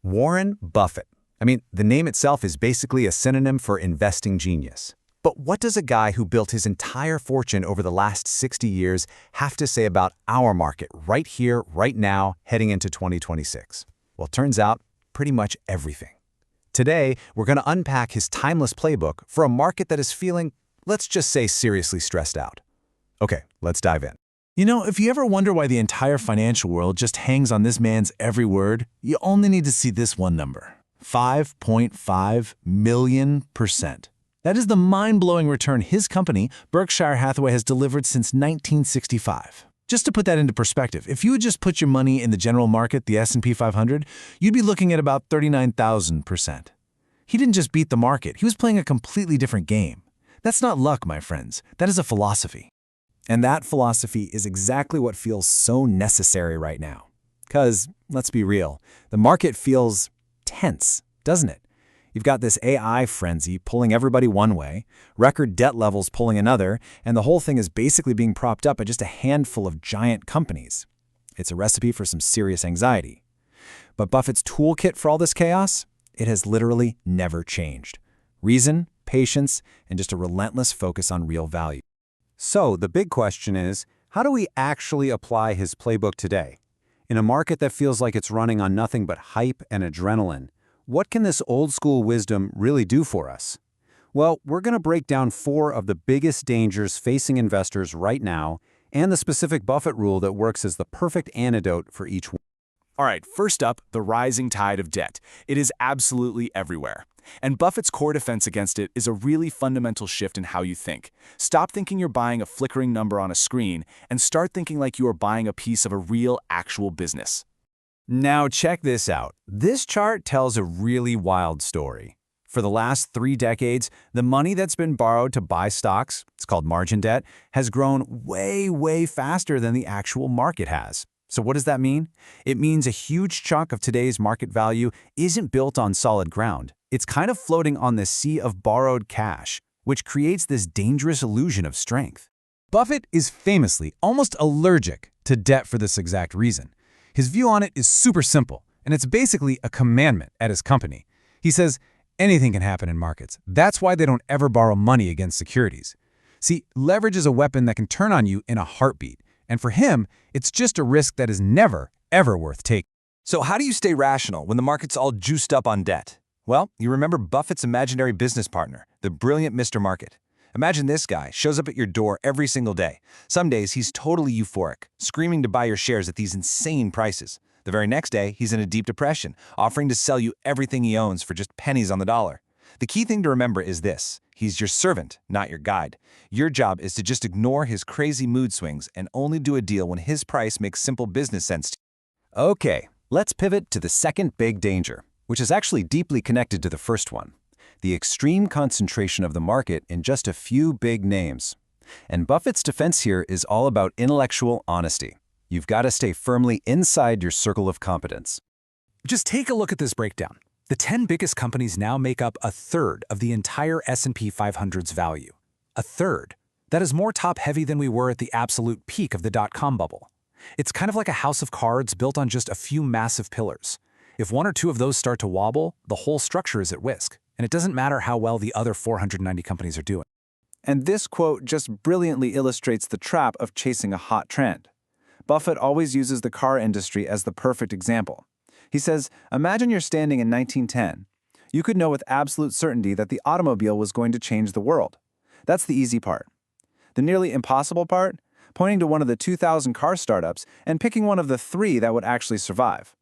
Warren Buffett. I mean, the name itself is basically a synonym for investing genius. But what does a guy who built his entire fortune over the last 60 years have to say about our market right here, right now, heading into 2026? Well, turns out, pretty much everything. Today, we're going to unpack his timeless playbook for a market that is feeling, let's just say, seriously stressed out. Okay, let's dive in. You know, if you ever wonder why the entire financial world just hangs on this man's every word, you only need to see this one number: 5.5 million%. That is the mind-blowing return his company, Berkshire Hathaway, has delivered since 1965. Just to put that into perspective, if you would just put your money in the general market, the S&P 500, you'd be looking at about 39,000%. He didn't just beat the market, he was playing a completely different game. That's not luck, my friends. That is a philosophy. And that philosophy is exactly what feels so necessary right now. Because, let's be real, the market feels tense, doesn't it? You've got this AI frenzy pulling everybody one way, record debt levels pulling another, and the whole thing is basically being propped up by just a handful of giant companies. It's a recipe for some serious anxiety. But Buffett's toolkit for all this chaos? It has literally never changed. Reason, patience, and just a relentless focus on real value. So, the big question is, how do we actually apply his playbook today? In a market that feels like it's running on nothing but hype and adrenaline, what can this old-school wisdom really do for us? Well, we're going to break down 4 of the biggest dangers facing investors right now and the specific Buffett rule that works as the perfect antidote for each one. All right, first up, the rising tide of debt. It is absolutely everywhere. And Buffett's core defense against it is a really fundamental shift in how you think. Stop thinking you're buying a flickering number on a screen and start thinking like you are buying a piece of a real, actual business. Now check this out. This chart tells a really wild story. For the last 3 decades, the money that's been borrowed to buy stocks, it's called margin debt, has grown way faster than the actual market has. So what does that mean? It means a huge chunk of today's market value isn't built on solid ground. It's kind of floating on the sea of borrowed cash, which creates this dangerous illusion of strength. Buffett is famously almost allergic to debt for this exact reason. His view on it is super simple, and it's basically a commandment at his company. He says, anything can happen in markets. That's why they don't ever borrow money against securities. See, leverage is a weapon that can turn on you in a heartbeat. And for him, it's just a risk that is never, ever worth taking. So how do you stay rational when the market's all juiced up on debt? Well, you remember Buffett's imaginary business partner, the brilliant Mr. Market. Imagine this guy shows up at your door every single day. Some days he's totally euphoric, screaming to buy your shares at these insane prices. The very next day, he's in a deep depression, offering to sell you everything he owns for just pennies on the dollar. The key thing to remember is this: he's your servant, not your guide. Your job is to just ignore his crazy mood swings and only do a deal when his price makes simple business sense to you. Okay, let's pivot to the second big danger, which is actually deeply connected to the first one: the extreme concentration of the market in just a few big names. And Buffett's defense here is all about intellectual honesty. You've got to stay firmly inside your circle of competence. Just take a look at this breakdown. The 10 biggest companies now make up a third of the entire S&P 500's value. A third. That is more top-heavy than we were at the absolute peak of the dot-com bubble. It's kind of like a house of cards built on just a few massive pillars. If 1 or 2 of those start to wobble, the whole structure is at risk, and it doesn't matter how well the other 490 companies are doing. And this quote just brilliantly illustrates the trap of chasing a hot trend. Buffett always uses the car industry as the perfect example. He says, imagine you're standing in 1910. You could know with absolute certainty that the automobile was going to change the world. That's the easy part. The nearly impossible part? Pointing to one of the 2,000 car startups and picking one of the 3 that would actually survive.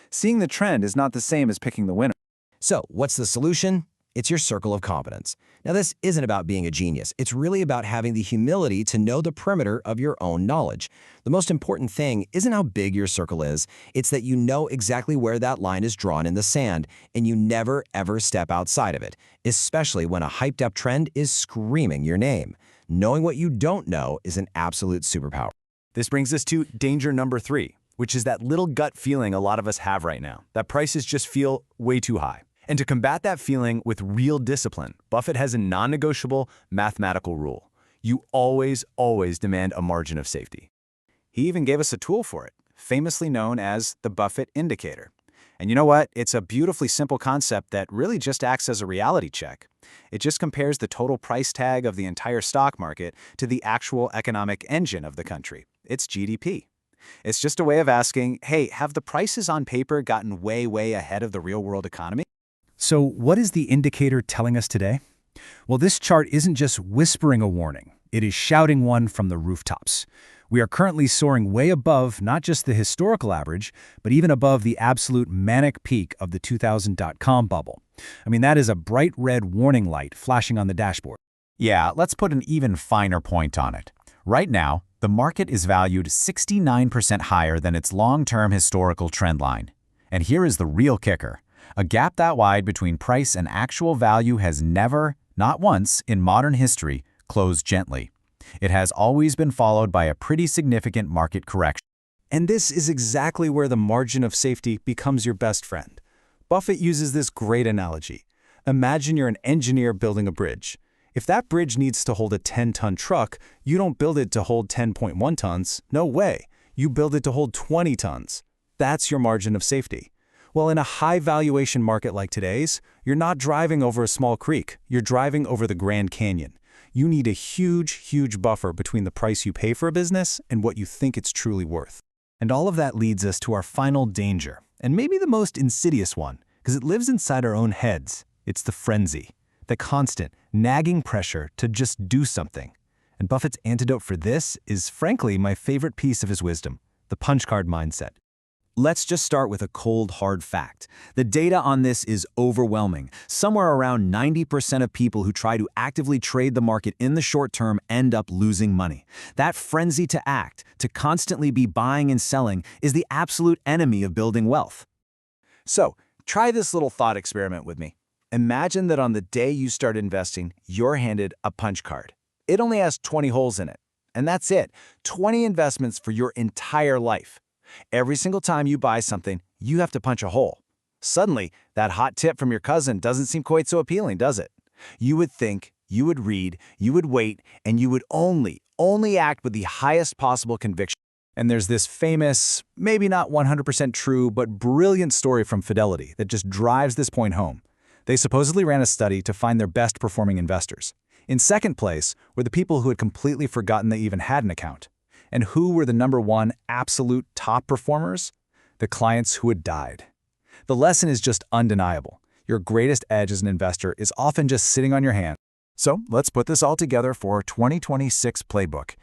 Seeing the trend is not the same as picking the winner. So, what's the solution? It's your circle of competence. Now, this isn't about being a genius. It's really about having the humility to know the perimeter of your own knowledge. The most important thing isn't how big your circle is. It's that you know exactly where that line is drawn in the sand, and you never, ever step outside of it, especially when a hyped-up trend is screaming your name. Knowing what you don't know is an absolute superpower. This brings us to danger number 3, which is that little gut feeling a lot of us have right now, that prices just feel way too high. And to combat that feeling with real discipline, Buffett has a non-negotiable mathematical rule. You always demand a margin of safety. He even gave us a tool for it, famously known as the Buffett indicator. And you know what? It's a beautifully simple concept that really just acts as a reality check. It just compares the total price tag of the entire stock market to the actual economic engine of the country. It's GDP. It's just a way of asking, hey, have the prices on paper gotten way, way ahead of the real-world economy? So what is the indicator telling us today? Well, this chart isn't just whispering a warning. It is shouting one from the rooftops. We are currently soaring way above not just the historical average, but even above the absolute manic peak of the 2000.com bubble. I mean, that is a bright red warning light flashing on the dashboard. Yeah, let's put an even finer point on it. Right now, the market is valued 69% higher than its long-term historical trend line. And here is the real kicker. A gap that wide between price and actual value has never, not once, in modern history, closed gently. It has always been followed by a pretty significant market correction. And this is exactly where the margin of safety becomes your best friend. Buffett uses this great analogy. Imagine you're an engineer building a bridge. If that bridge needs to hold a 10-ton truck, you don't build it to hold 10.1 tons. No way. You build it to hold 20 tons. That's your margin of safety. Well, in a high-valuation market like today's, you're not driving over a small creek. You're driving over the Grand Canyon. You need a huge, huge buffer between the price you pay for a business and what you think it's truly worth. And all of that leads us to our final danger, and maybe the most insidious one, because it lives inside our own heads. It's the frenzy, the constant, nagging pressure to just do something. And Buffett's antidote for this is, frankly, my favorite piece of his wisdom, the punch card mindset. Let's just start with a cold, hard fact. The data on this is overwhelming. Somewhere around 90% of people who try to actively trade the market in the short term end up losing money. That frenzy to act, to constantly be buying and selling, is the absolute enemy of building wealth. So, try this little thought experiment with me. Imagine that on the day you start investing, you're handed a punch card. It only has 20 holes in it. And that's it. 20 investments for your entire life. Every single time you buy something, you have to punch a hole. Suddenly, that hot tip from your cousin doesn't seem quite so appealing, does it? You would think, you would read, you would wait, and you would only act with the highest possible conviction. And there's this famous, maybe not 100% true, but brilliant story from Fidelity that just drives this point home. They supposedly ran a study to find their best performing investors. In second place were the people who had completely forgotten they even had an account. And who were the #1 absolute top performers? The clients who had died. The lesson is just undeniable. Your greatest edge as an investor is often just sitting on your hands. So let's put this all together for our 2026 playbook.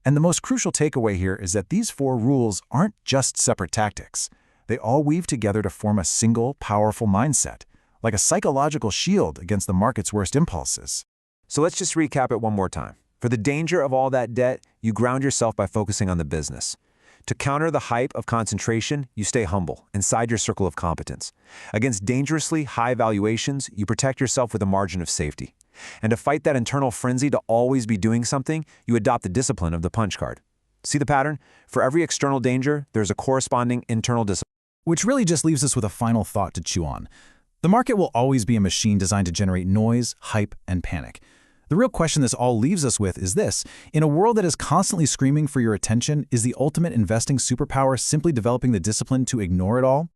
And the most crucial takeaway here is that these 4 rules aren't just separate tactics. They all weave together to form a single, powerful mindset, like a psychological shield against the market's worst impulses. So let's just recap it one more time. For the danger of all that debt, you ground yourself by focusing on the business. To counter the hype of concentration, you stay humble, inside your circle of competence. Against dangerously high valuations, you protect yourself with a margin of safety. And to fight that internal frenzy to always be doing something, you adopt the discipline of the punch card. See the pattern? For every external danger, there's a corresponding internal discipline. Which really just leaves us with a final thought to chew on. The market will always be a machine designed to generate noise, hype, and panic. The real question this all leaves us with is this: in a world that is constantly screaming for your attention, is the ultimate investing superpower simply developing the discipline to ignore it all?